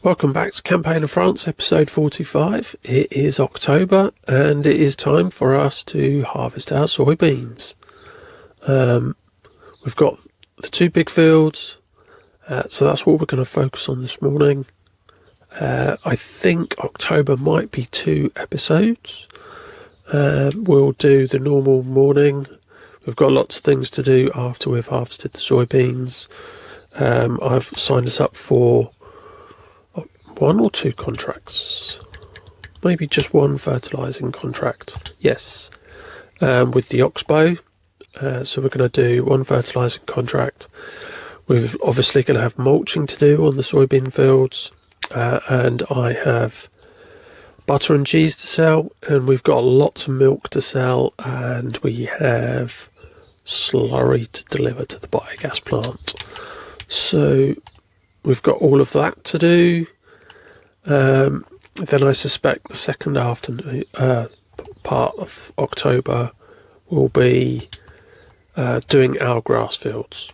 Welcome back to Campaign of France, episode 45. It is October and it is time for us to harvest our soybeans. We've got the two big fields, so that's what we're going to focus on this morning. I think October might be 2 episodes. We'll do the normal morning. We've got lots of things to do after we've harvested the soybeans. I've signed us up for 1 or 2 contracts, maybe just one fertilising contract, yes, with the Oxbow. So we're going to do 1 fertilising contract. We're obviously going to have mulching to do on the soybean fields, and I have butter and cheese to sell, and we've got lots of milk to sell, and we have slurry to deliver to the biogas plant. So we've got all of that to do. Then I suspect the second afternoon part of October will be doing our grass fields.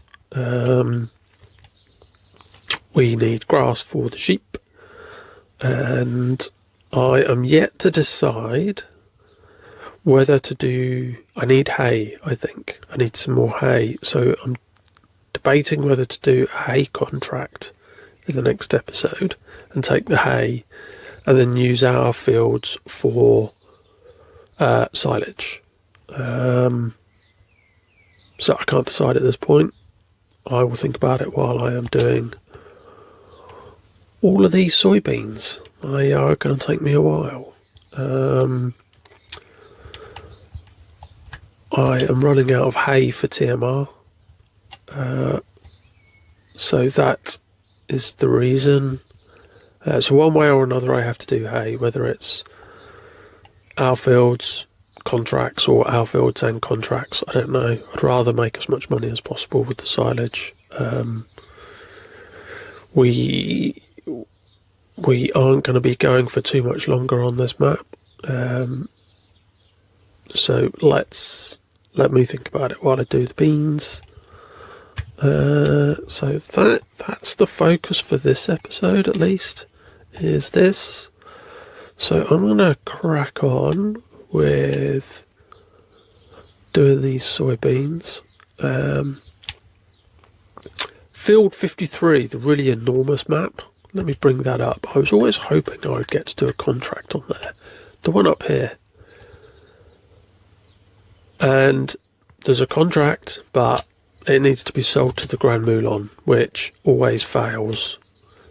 We need grass for the sheep, and I am yet to decide whether to do... I need hay, I think. I need some more hay, so I'm debating whether to do a hay contract in the next episode and take the hay and then use our fields for silage. So I can't decide at this point. I will think about it while I am doing all of these soybeans. They are going to take me a while. I am running out of hay for TMR. So that is the reason. So one way or another I have to do hay, whether it's our fields contracts or our fields and contracts, I don't know. I'd rather make as much money as possible with the silage. We aren't going to be going for too much longer on this map. So let me think about it while I do the beans. So that's the focus for this episode, at least, is this. So I'm going to crack on with doing these soybeans. Field 53, the really enormous map. Let me bring that up. I was always hoping I would get to do a contract on there. The one up here. And there's a contract, but it needs to be sold to the Grand Moulin, which always fails.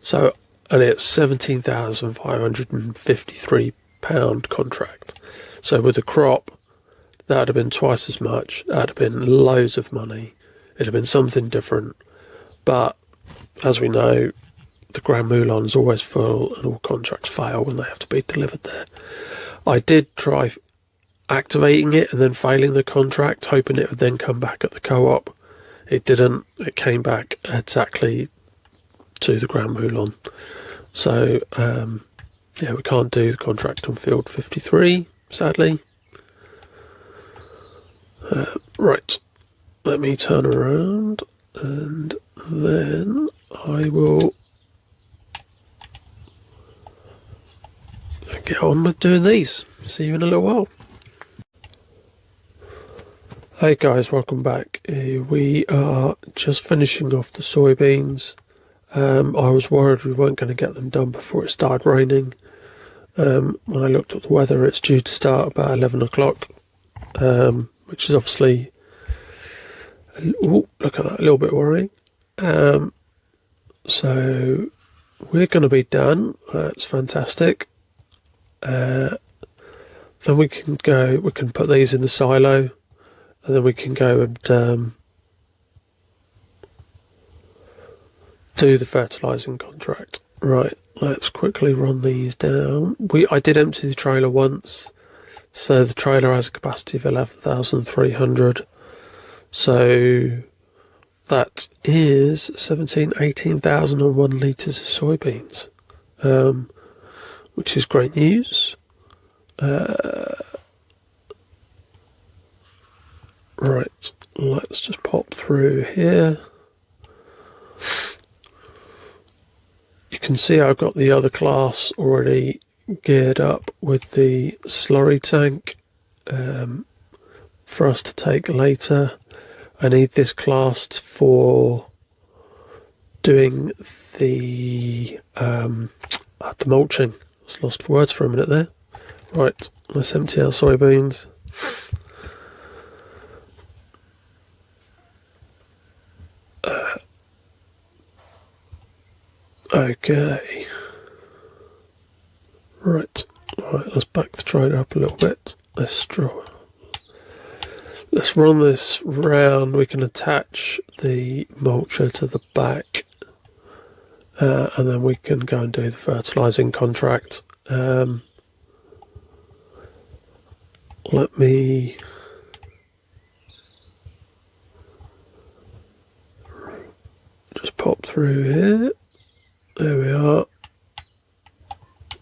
So, and it's £17,553 contract. So with a crop, that would have been twice as much. That would have been loads of money. It would have been something different. But as we know, the Grand Moulin's always full and all contracts fail when they have to be delivered there. I did try activating it and then failing the contract, hoping it would then come back at the co-op. It didn't. It came back exactly to the Grand Moulin. So, yeah, we can't do the contract on field 53, sadly. Right, let me turn around and then I will get on with doing these. See you in a little while. Hey guys, welcome back. We are just finishing off the soybeans. I was worried we weren't going to get them done before it started raining. When I looked at the weather, it's due to start about 11 o'clock, which is obviously, look at that, a little bit worrying. So we're going to be done. That's fantastic. Then we can put these in the silo. And then we can go and do the fertilising contract. Right, let's quickly run these down. I did empty the trailer once, so the trailer has a capacity of 11,300. So that is 18,001 litres of soybeans, which is great news. Right, let's just pop through here. You can see I've got the other class already geared up with the slurry tank for us to take later. I need this class for doing the mulching. I was lost for words for a minute there. Right, let's empty our soybeans. Okay. Right, let's back the trailer up a little bit. Let's run this round. We can attach the mulcher to the back, and then we can go and do the fertilising contract. Let me just pop through here. There we are.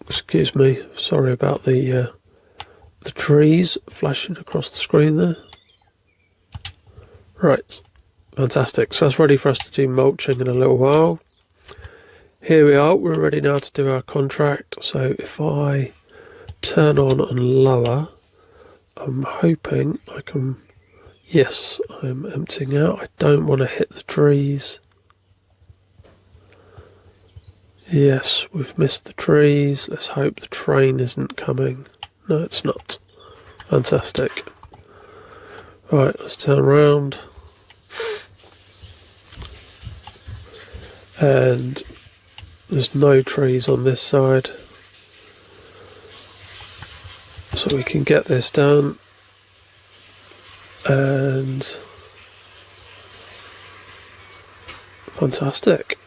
Excuse me, sorry about the trees flashing across the screen there. Right, fantastic. So that's ready for us to do mulching in a little while. Here we are, we're ready now to do our contract. So if I turn on and lower, I'm hoping I can... Yes, I'm emptying out. I don't want to hit the trees. Yes, we've missed the trees. Let's hope the train isn't coming. No, it's not. Fantastic. Right, let's turn around. And there's no trees on this side. So we can get this done. And fantastic.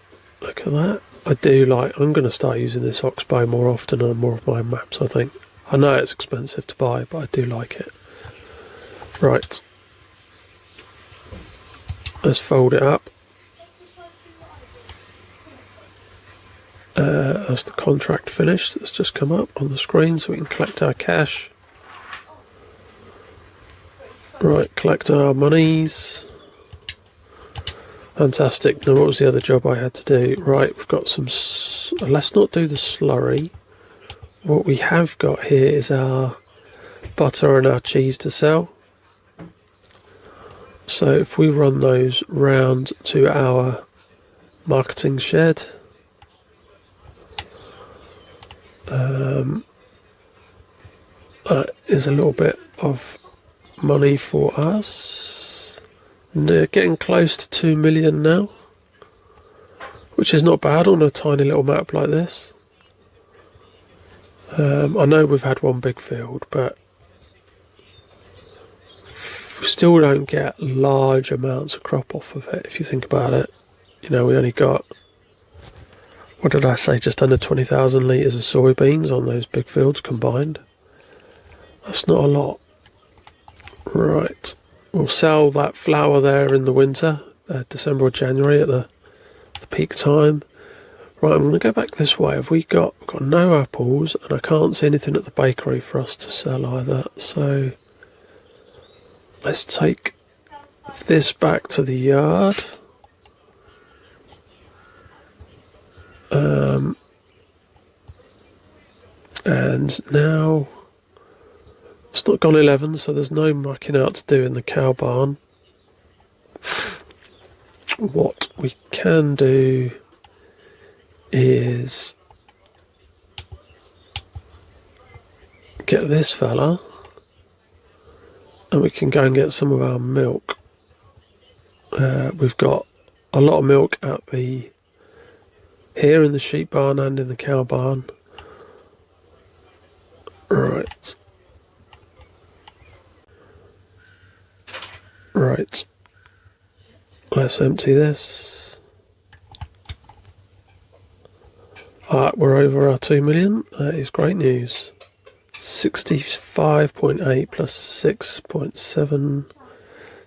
Look at that. I'm going to start using this Oxbow more often on more of my maps, I think. I know it's expensive to buy, but I do like it. Right. Let's fold it up. As the contract finished, that's just come up on the screen so we can collect our cash. Right, collect our monies. Fantastic. Now what was the other job I had to do? Right, we've got some... Let's not do the slurry. What we have got here is our butter and our cheese to sell. So if we run those round to our marketing shed, that is a little bit of money for us. They're getting close to 2 million now, which is not bad on a tiny little map like this. I know we've had one big field, but we still don't get large amounts of crop off of it if you think about it. You know, we only got, what did I say, just under 20,000 litres of soybeans on those big fields combined. That's not a lot. Right, we'll sell that flour there in the winter, December or January at the peak time. Right, I'm going to go back this way. We've got no apples, and I can't see anything at the bakery for us to sell either. So let's take this back to the yard. And now it's not gone 11, so there's no mucking out to do in the cow barn. What we can do is get this fella, and we can go and get some of our milk. We've got a lot of milk here in the sheep barn and in the cow barn. Right. Right. Let's empty this. Alright, we're over our 2 million. That is great news. 65.8 plus 6.7.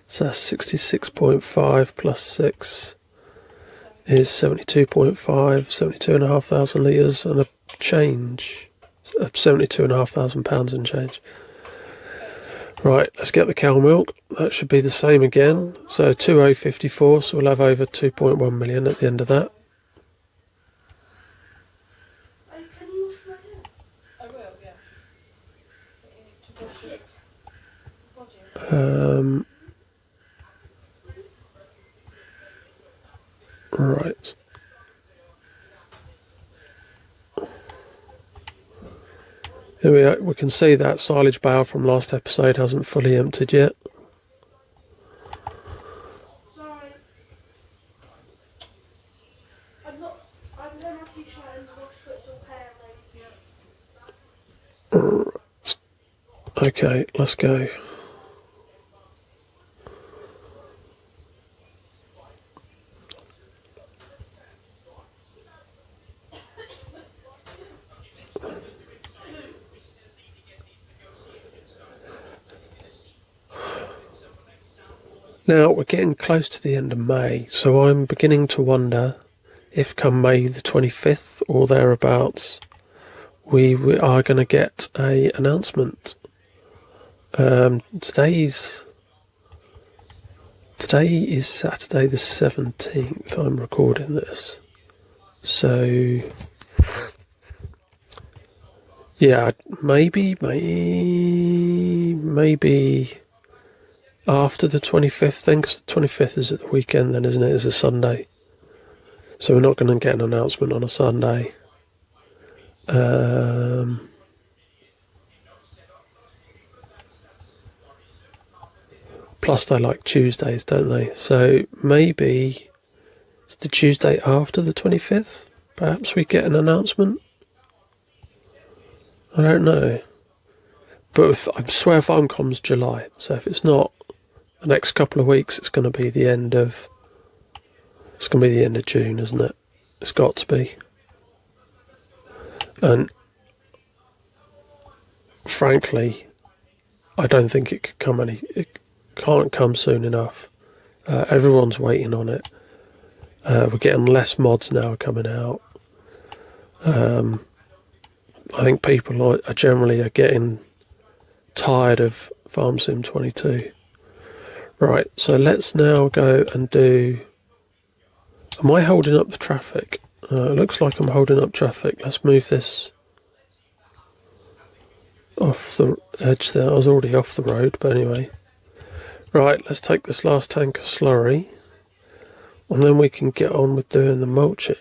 So that's 66.5 plus 6 is 72.5, 72,500 litres and a change. 72,500 pounds and change. Right, let's get the cow milk. That should be the same again. So 2054, so we'll have over 2.1 million at the end of that. Right. Here we are. We can see that silage bale from last episode hasn't fully emptied yet. Sorry. I'm not actually shouting the wash, but it's all pale, like, yeah. Okay, let's go. Now, we're getting close to the end of May, so I'm beginning to wonder if come May the 25th or thereabouts, we are going to get an announcement. Today is Saturday the 17th, I'm recording this. So, yeah, maybe after the 25th then, because the 25th is at the weekend then, isn't it? It's a Sunday. So we're not going to get an announcement on a Sunday. Plus they like Tuesdays, don't they? So maybe it's the Tuesday after the 25th. Perhaps we get an announcement. I don't know. But I swear Farmcom's July. So if it's not the next couple of weeks, it's going to be the end of June, isn't it? It's got to be. And frankly, I don't think it can't come soon enough. Everyone's waiting on it. We're getting less mods now coming out. I think people are generally getting tired of Farm Sim 22. Right, so let's now go and do... Am I holding up the traffic? It looks like I'm holding up traffic. Let's move this off the edge there. I was already off the road, but anyway. Right, let's take this last tank of slurry, and then we can get on with doing the mulching.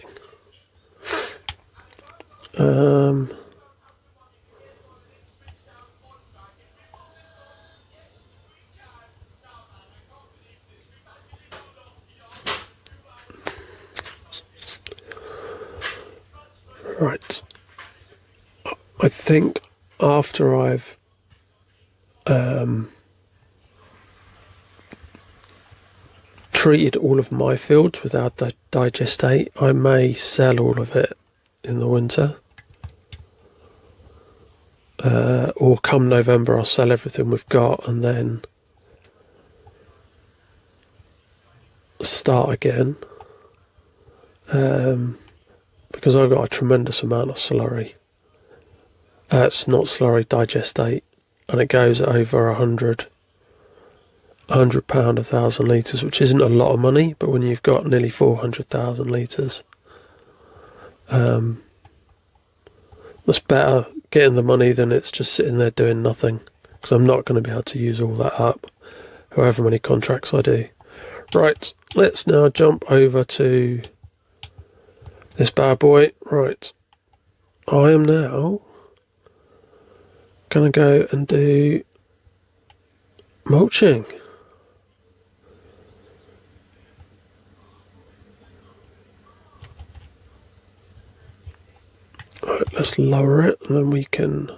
Right. I think after I've treated all of my fields with our digestate, I may sell all of it in the winter. Or come November I'll sell everything we've got and then start again. Because I've got a tremendous amount of slurry. It's not slurry, digestate, and it goes over 100 £100 1,000 litres, which isn't a lot of money, but when you've got nearly 400,000 litres, that's better getting the money than it's just sitting there doing nothing, because I'm not going to be able to use all that up, however many contracts I do. Right, let's now jump over to this bad boy. Right, I am now going to go and do mulching. Right, let's lower it, and then we can,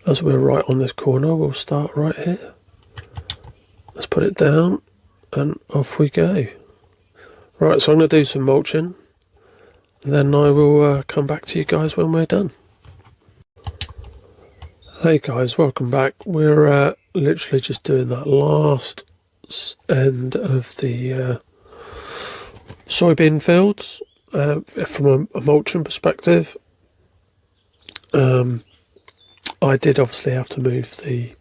as we're right on this corner, we'll start right here. Let's put it down, and off we go. Right, so I'm going to do some mulching, and then I will come back to you guys when we're done. Hey guys, welcome back. We're literally just doing that last end of the soybean fields from a mulching perspective. I did obviously have to move the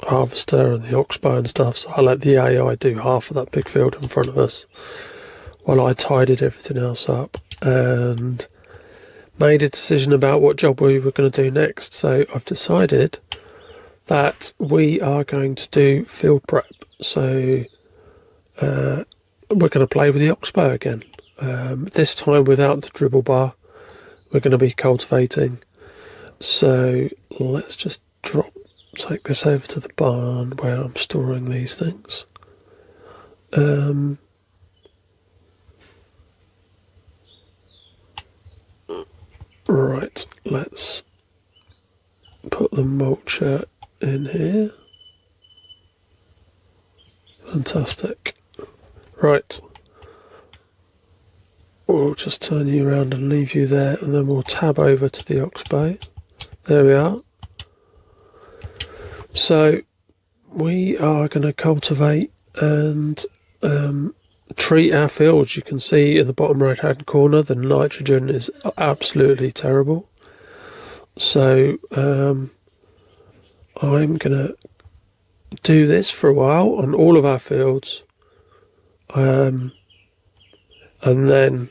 harvester and the Oxbow and stuff, so I let the AI do half of that big field in front of us while I tidied everything else up and made a decision about what job we were going to do next. So I've decided that we are going to do field prep. So we're going to play with the Oxbow again. This time without the dribble bar. We're going to be cultivating. So let's just take this over to the barn where I'm storing these things. Right, let's put the mulcher in here. Fantastic. Right. We'll just turn you around and leave you there, and then we'll tab over to the Oxbow. There we are. So we are going to cultivate and treat our fields. You can see in the bottom right hand corner the nitrogen is absolutely terrible. So I'm going to do this for a while on all of our fields, and then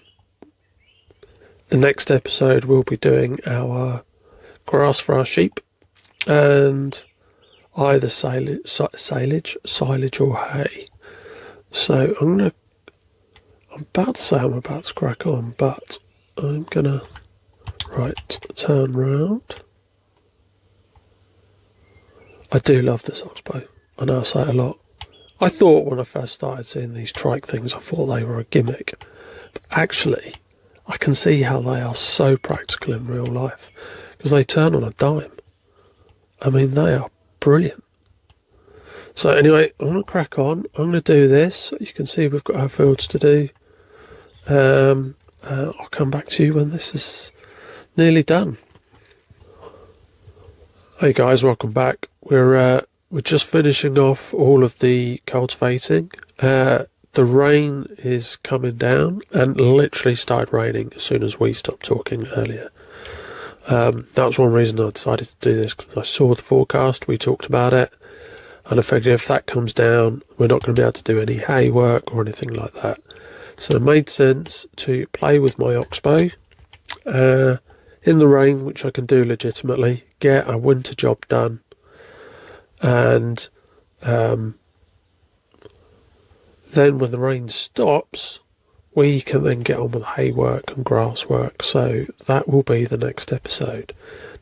the next episode we'll be doing our grass for our sheep and either silage or hay. So I'm about to crack on, but I'm gonna turn round. I do love this Oxbow. I know I say it a lot. I thought when I first started seeing these trike things, I thought they were a gimmick. But actually, I can see how they are so practical in real life because they turn on a dime. I mean, they are brilliant. So anyway, I'm going to crack on. I'm going to do this. You can see we've got our fields to do. I'll come back to you when this is nearly done. Hey guys, welcome back. We're just finishing off all of the cultivating. The rain is coming down and literally started raining as soon as we stopped talking earlier. That was one reason I decided to do this, because I saw the forecast, we talked about it, and I figured if that comes down, we're not going to be able to do any hay work or anything like that. So it made sense to play with my Oxbow in the rain, which I can do legitimately, get a winter job done, and then when the rain stops, we can then get on with hay work and grass work. So that will be the next episode.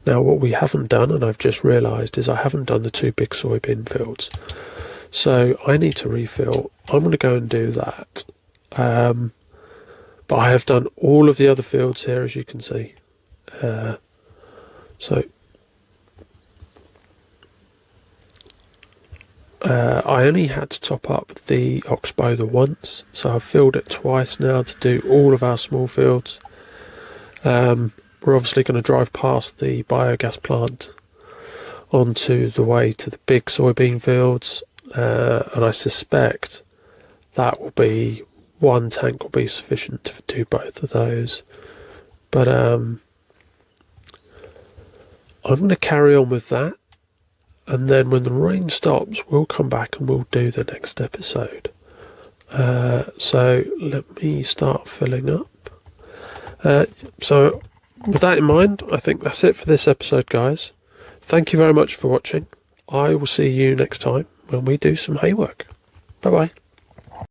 Now what we haven't done, and I've just realised, is I haven't done the 2 big soybean fields. So I need to refill. I'm going to go and do that. But I have done all of the other fields here, as you can see. I only had to top up the Oxbow once, so I've filled it twice now to do all of our small fields. We're obviously going to drive past the biogas plant onto the way to the big soybean fields, and I suspect that will be one tank will be sufficient to do both of those. But I'm going to carry on with that. And then when the rain stops, we'll come back and we'll do the next episode. So let me start filling up. So with that in mind, I think that's it for this episode, guys. Thank you very much for watching. I will see you next time when we do some hay work. Bye bye.